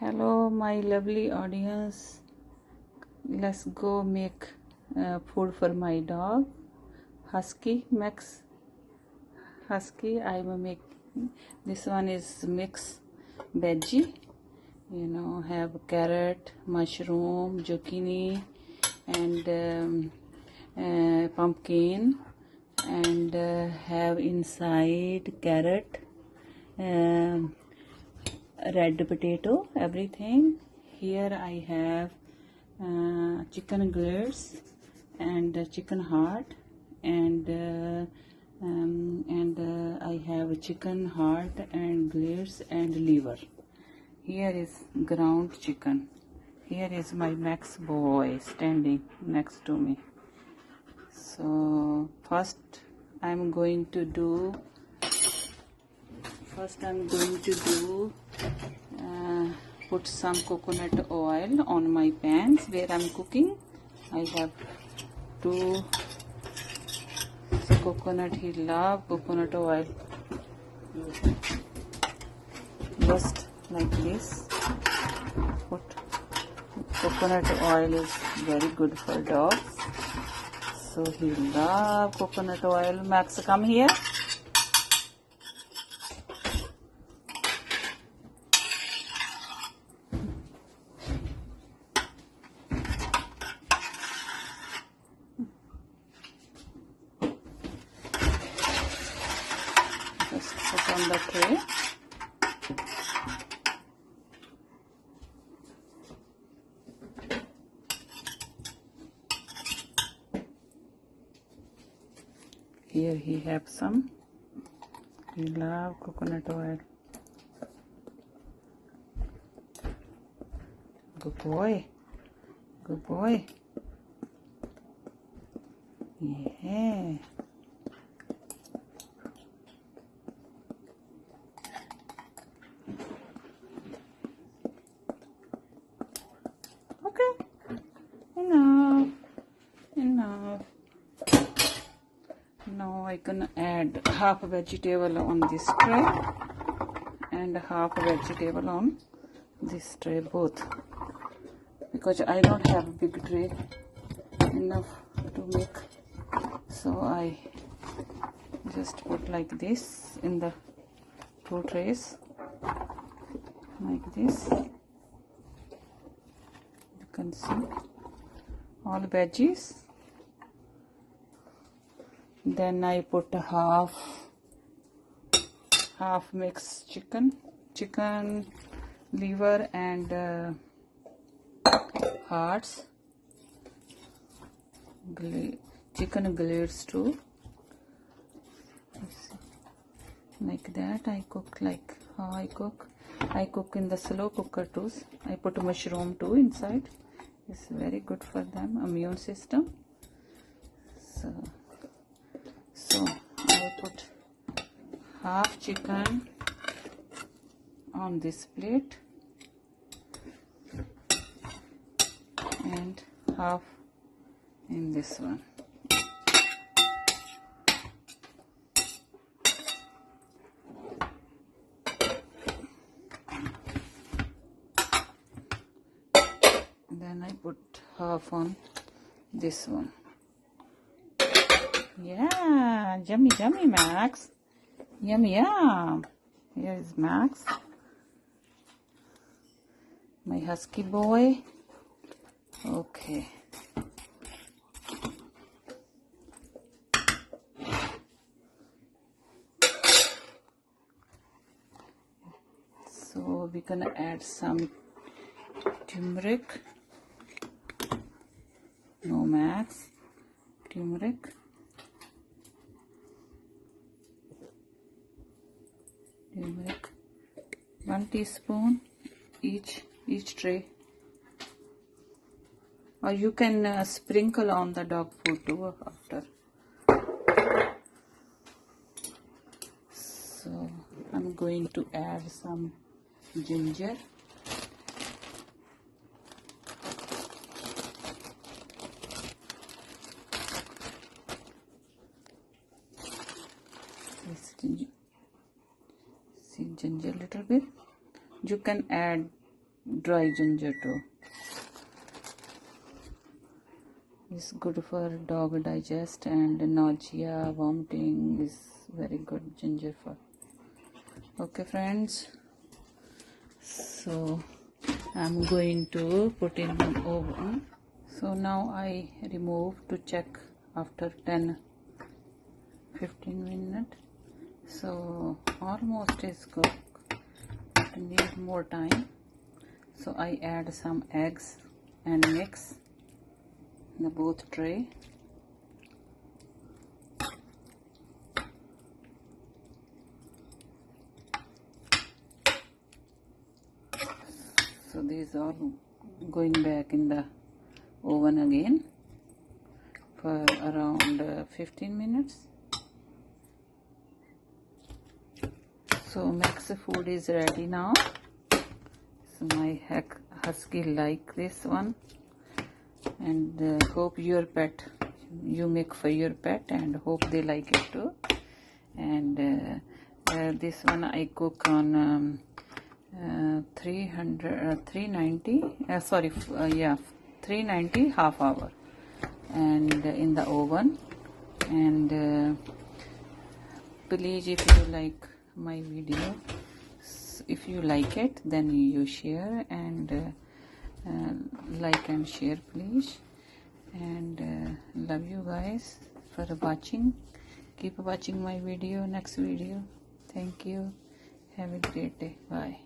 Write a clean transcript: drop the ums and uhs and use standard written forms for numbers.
Hello, my lovely audience. Let's go make food for my dog, Husky Max. Husky, I'm making. This one is mix veggie. Have carrot, mushroom, zucchini, and pumpkin, and have inside carrot. Red potato, everything. Here I have chicken glares and chicken heart, and I have chicken heart and glares and liver. Here is ground chicken. Here is my Max boy standing next to me. So first I'm going to do put some coconut oil on my pans where I'm cooking. I have two coconut. He loves coconut oil. Just like this. Put coconut oil is very good for dogs. So he loves coconut oil. Max, come here. Just put on the tray. Here he have some. He love coconut oil. Good boy. Good boy. Yeah. Okay. Enough. Now I can add half vegetable on this tray and half vegetable on this tray both, because I don't have a big tray enough to make, so I just put like this in the two trays, like this. You can see all veggies. Then I put half mixed chicken liver and hearts, chicken glares too. Like that. I cook like how I cook. I cook in the slow cooker too. I put mushroom too inside. It's very good for them immune system. So I put half chicken on this plate and half in this one. Then I put half on this one. Yeah, yummy, Max. Yum. Here is Max, my husky boy. Okay. So we're gonna add some turmeric. No, Max. Turmeric. Turmeric. 1 teaspoon each tray. Or you can sprinkle on the dog food too after. So I'm going to add some ginger. See ginger little bit. You can add dry ginger too. It's good for dog digest and nausea, vomiting is very good ginger for. Okay friends, so I'm going to put in the oven. So now I remove to check after 10-15 minutes. So almost is cooked, but need more time. So I add some eggs and mix in the both tray. So these are going back in the oven again for around 15 minutes. So Max food is ready now. So my husky like this one, and hope your pet, you make for your pet, and hope they like it too. And this one I cook on 390 half hour, and in the oven. And please, if you like my video, if you like it, then you share and like and share please. And love you guys for watching. Keep watching my video, next video. Thank you. Have a great day. Bye.